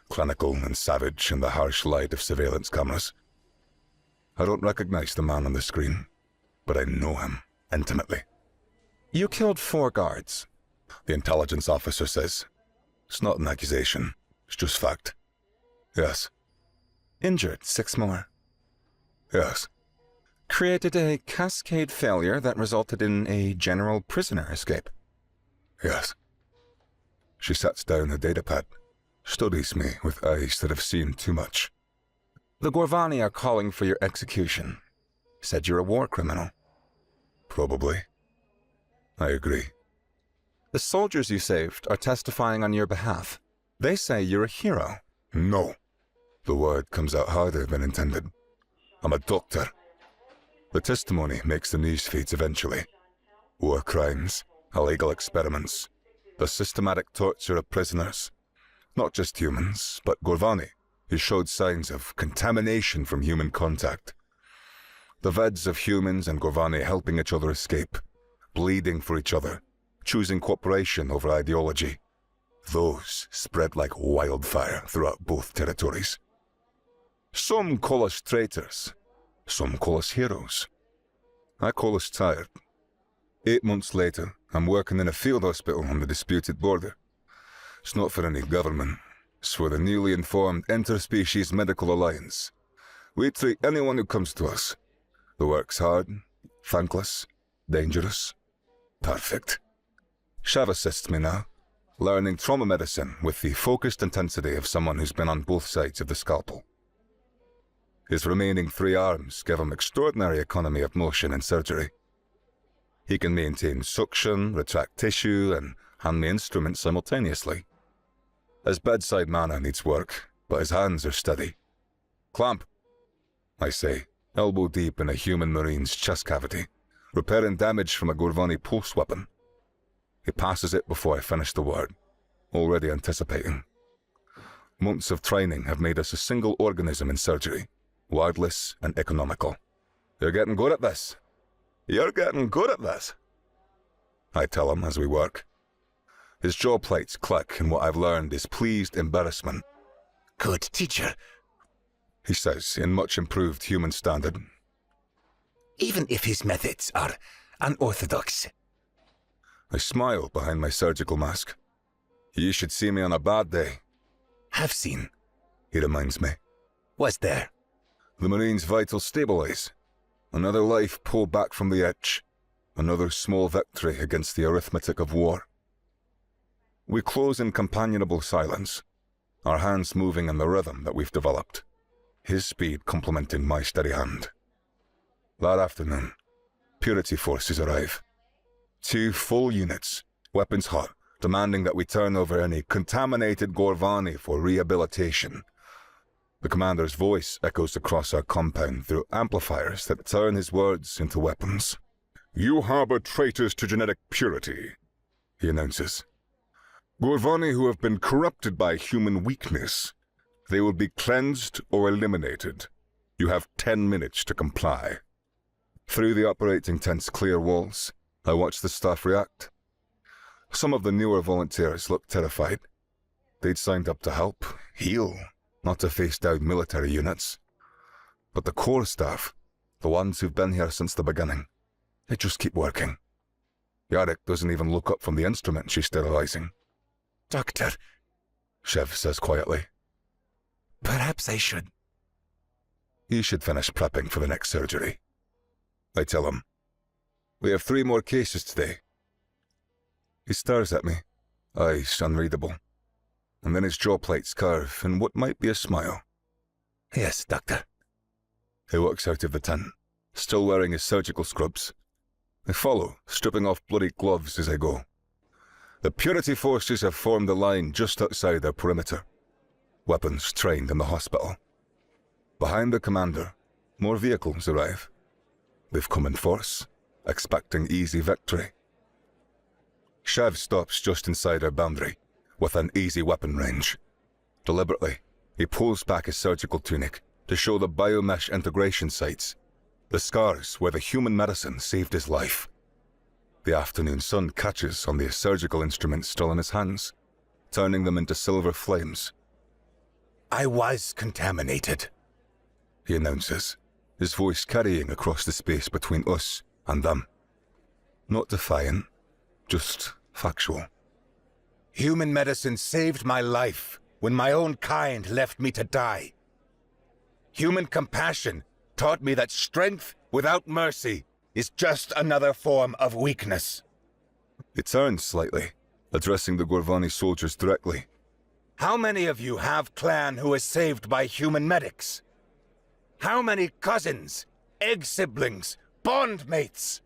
clinical and savage in the harsh light of surveillance cameras. I don't recognize the man on the screen, but I know him intimately. "You killed 4 guards," the intelligence officer says. It's not an accusation, it's just fact. "Yes." "Injured 6 more." "Yes." "Created a cascade failure that resulted in a general prisoner escape." "Yes." She sets down her datapad, studies me with eyes that have seen too much. "The Gorvani are calling for your execution. Said you're a war criminal." "Probably." I agree. "The soldiers you saved are testifying on your behalf. They say you're a hero." "No." The word comes out harder than intended. "I'm a doctor." The testimony makes the news feeds eventually. War crimes, illegal experiments, the systematic torture of prisoners. Not just humans, but Gorvani, who showed signs of contamination from human contact. The vids of humans and Gorvani helping each other escape, bleeding for each other, choosing cooperation over ideology. Those spread like wildfire throughout both territories. Some call us traitors. Some call us heroes. I call us tired. 8 months later, I'm working in a field hospital on the disputed border. It's not for any government. It's for the newly informed Interspecies Medical Alliance. We treat anyone who comes to us. The work's hard, thankless, dangerous, perfect. Shav assists me now, learning trauma medicine with the focused intensity of someone who's been on both sides of the scalpel. His remaining 3 arms give him extraordinary economy of motion in surgery. He can maintain suction, retract tissue, and hand me instruments simultaneously. His bedside manner needs work, but his hands are steady. "Clamp," I say, elbow deep in a human marine's chest cavity, repairing damage from a Gorvani pulse weapon. He passes it before I finish the word, already anticipating. Months of training have made us a single organism in surgery, wordless and economical. "You're getting good at this. You're getting good at this," I tell him as we work. His jaw plates click, and what I've learned is pleased embarrassment. "Good teacher." He says in much improved human standard. "Even if his methods are unorthodox." I smile behind my surgical mask. "You should see me on a bad day." "Have seen." He reminds me. "Was there." The Marine's vitals stabilize. Another life pulled back from the edge. Another small victory against the arithmetic of war. We close in companionable silence, our hands moving in the rhythm that we've developed, his speed complementing my steady hand. That afternoon, Purity forces arrive. 2 full units, weapons hot, demanding that we turn over any contaminated Gorvani for rehabilitation. The commander's voice echoes across our compound through amplifiers that turn his words into weapons. "You harbor traitors to genetic purity," he announces. "Gorvani who have been corrupted by human weakness. They will be cleansed or eliminated. You have 10 minutes to comply." Through the operating tent's clear walls, I watch the staff react. Some of the newer volunteers look terrified. They'd signed up to help, heal, not to face down military units. But the core staff, the ones who've been here since the beginning, they just keep working. Yarrick doesn't even look up from the instrument she's sterilizing. "Doctor, Shev says quietly. perhaps I should." "You should finish prepping for the next surgery," I tell him. "We have 3 more cases today." He stares at me, eyes unreadable, and then his jaw plates curve in what might be a smile. "Yes, doctor." He walks out of the tent, still wearing his surgical scrubs. I follow, stripping off bloody gloves as I go. The Purity forces have formed a line just outside their perimeter. weapons trained in the hospital. Behind the commander, more vehicles arrive. They've come in force, expecting easy victory. Chev stops just inside our boundary, within easy weapon range. Deliberately, he pulls back his surgical tunic to show the biomesh integration sites, the scars where the human medicine saved his life. The afternoon sun catches on the surgical instruments still in his hands, turning them into silver flames. I was contaminated, he announces, his voice carrying across the space between us and them. Not defiant, just factual. Human medicine saved my life when my own kind left me to die. Human compassion taught me that strength without mercy is just another form of weakness. He turns slightly, addressing the Gorvani soldiers directly. How many of you have clan who is saved by human medics? How many cousins, egg siblings, bondmates?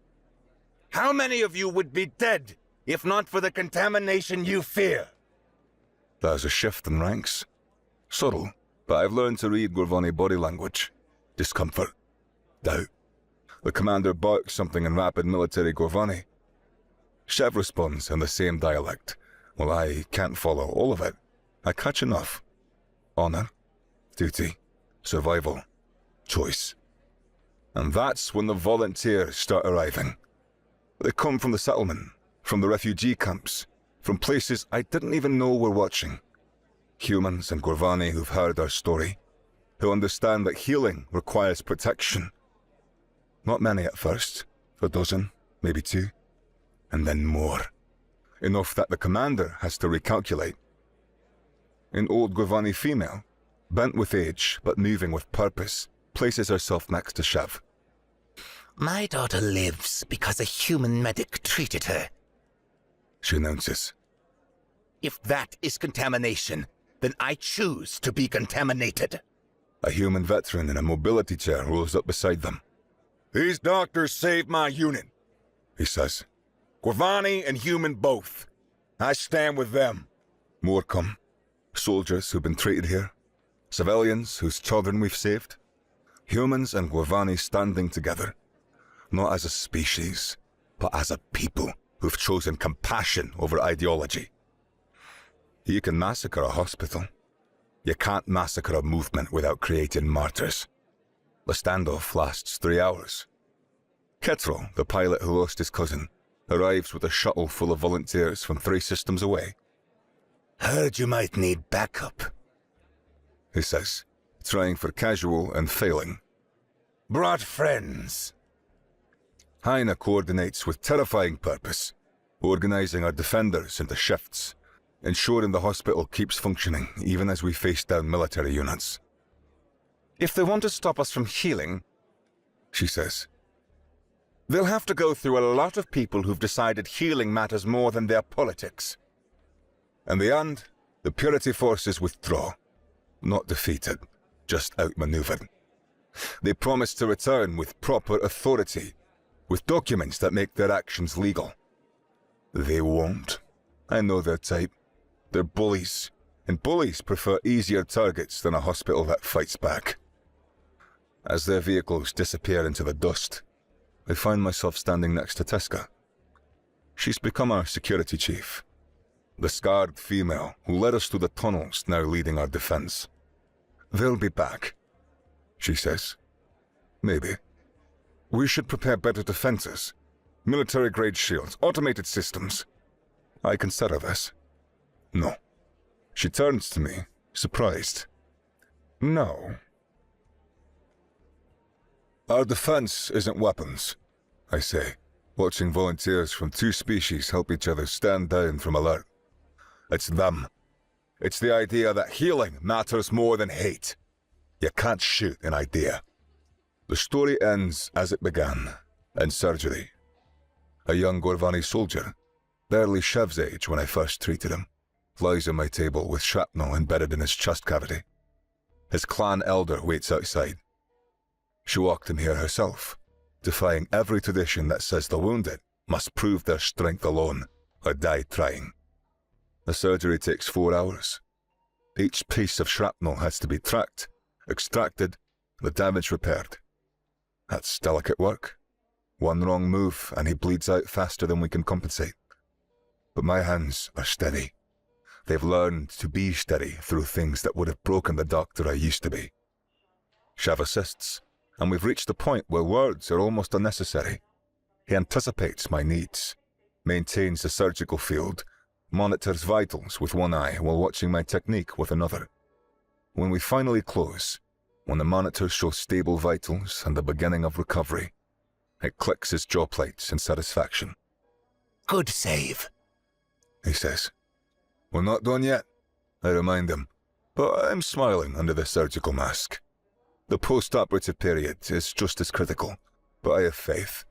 How many of you would be dead if not for the contamination you fear? There's a shift in ranks. Subtle, but I've learned to read Gorvani body language. Discomfort. Doubt. The commander barks something in rapid military Gorvani. Chev responds in the same dialect. Well, I can't follow all of it. I catch enough. Honor, duty, survival, choice. And that's when the volunteers start arriving. They come from the settlement, from the refugee camps, from places I didn't even know were watching. Humans and Gorvani who've heard our story, who understand that healing requires protection. Not many at first, a dozen, maybe two, and then more. Enough that the commander has to recalculate. An old Gorvani female, bent with age but moving with purpose, places herself next to Chev. My daughter lives because a human medic treated her, she announces. If that is contamination, then I choose to be contaminated. A human veteran in a mobility chair rolls up beside them. These doctors saved my unit, he says. Gorvani and human both. I stand with them. More come. Soldiers who've been treated here. Civilians whose children we've saved. Humans and Gorvani standing together. Not as a species, but as a people who've chosen compassion over ideology. You can massacre a hospital. You can't massacre a movement without creating martyrs. The standoff lasts 3 hours. Kettrel, the pilot who lost his cousin, arrives with a shuttle full of volunteers from 3 systems away. Heard you might need backup, he says, trying for casual and failing. Brought friends. Heine coordinates with terrifying purpose, organizing our defenders into shifts, ensuring the hospital keeps functioning even as we face down military units. If they want to stop us from healing, she says, they'll have to go through a lot of people who've decided healing matters more than their politics. In the end, the Purity forces withdraw. Not defeated, just outmaneuvered. They promise to return with proper authority, with documents that make their actions legal. They won't. I know their type. They're bullies, and bullies prefer easier targets than a hospital that fights back. As their vehicles disappear into the dust, I find myself standing next to Teska. She's become our security chief. The scarred female who led us through the tunnels now leading our defense. They'll be back, she says. Maybe. We should prepare better defenses. Military-grade shields, automated systems. I consider this. No. She turns to me, surprised. No. Our defense isn't weapons, I say, watching volunteers from 2 species help each other stand down from alert. It's them. It's the idea that healing matters more than hate. You can't shoot an idea. The story ends as it began, in surgery. A young Gorvani soldier, barely Chev's age when I first treated him, lies on my table with shrapnel embedded in his chest cavity. His clan elder waits outside. She walked him here herself, defying every tradition that says the wounded must prove their strength alone or die trying. The surgery takes 4 hours. Each piece of shrapnel has to be tracked, extracted, the damage repaired. That's delicate work. One wrong move and he bleeds out faster than we can compensate. But my hands are steady. They've learned to be steady through things that would have broken the doctor I used to be. Shav assists, and we've reached the point where words are almost unnecessary. He anticipates my needs, maintains the surgical field, monitors vitals with one eye while watching my technique with another. When we finally close, when the monitors show stable vitals and the beginning of recovery, it clicks his jaw plates in satisfaction. Good save, he says. We're not done yet, I remind him, but I'm smiling under the surgical mask. The post-operative period is just as critical, but I have faith.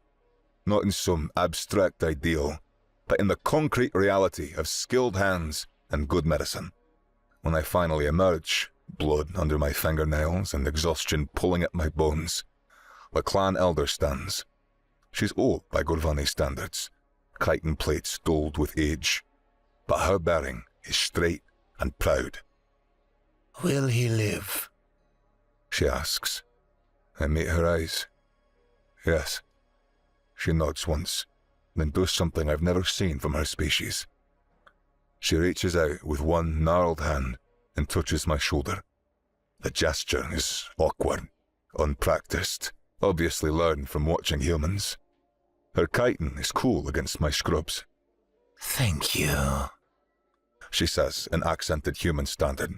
Not in some abstract ideal, but in the concrete reality of skilled hands and good medicine. When I finally emerge, blood under my fingernails and exhaustion pulling at my bones, the clan elder stands. She's old by Gorvani standards, chitin plates dulled with age, but her bearing is straight and proud. Will he live? She asks. I meet her eyes. Yes. She nods once, then does something I've never seen from her species. She reaches out with one gnarled hand and touches my shoulder. The gesture is awkward, unpracticed, obviously learned from watching humans. Her chitin is cool against my scrubs. Thank you, she says in accented human standard.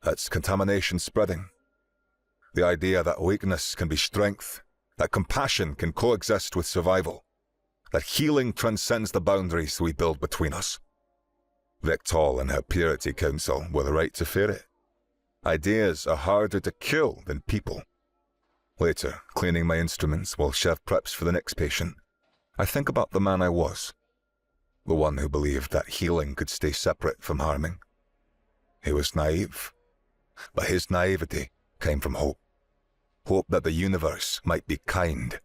That's contamination spreading. The idea that weakness can be strength, that compassion can coexist with survival, that healing transcends the boundaries we build between us. Victol and her Purity Council were right to fear it. Ideas are harder to kill than people. Later, cleaning my instruments while Chef preps for the next patient, I think about the man I was, the one who believed that healing could stay separate from harming. He was naive, but his naivety came from hope. Hope that the universe might be kind,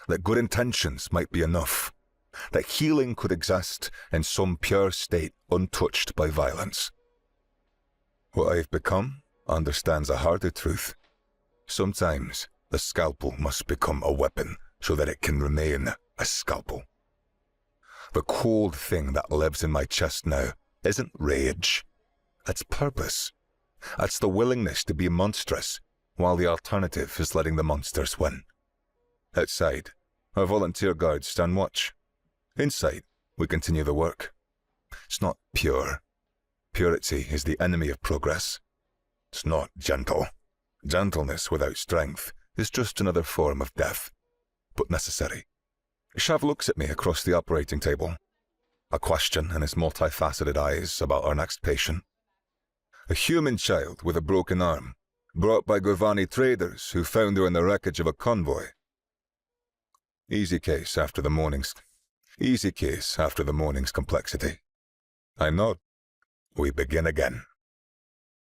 that good intentions might be enough, that healing could exist in some pure state untouched by violence. What I've become understands a harder truth. Sometimes the scalpel must become a weapon so that it can remain a scalpel. The cold thing that lives in my chest now isn't rage. It's purpose. It's the willingness to be monstrous, while the alternative is letting the monsters win. Outside, our volunteer guards stand watch. Inside, we continue the work. It's not pure. Purity is the enemy of progress. It's not gentle. Gentleness without strength is just another form of death, but necessary. Shav looks at me across the operating table, a question in his multifaceted eyes about our next patient. A human child with a broken arm, brought by Gorvani traders who found her in the wreckage of a convoy. Easy case after the morning's complexity. I nod. We begin again.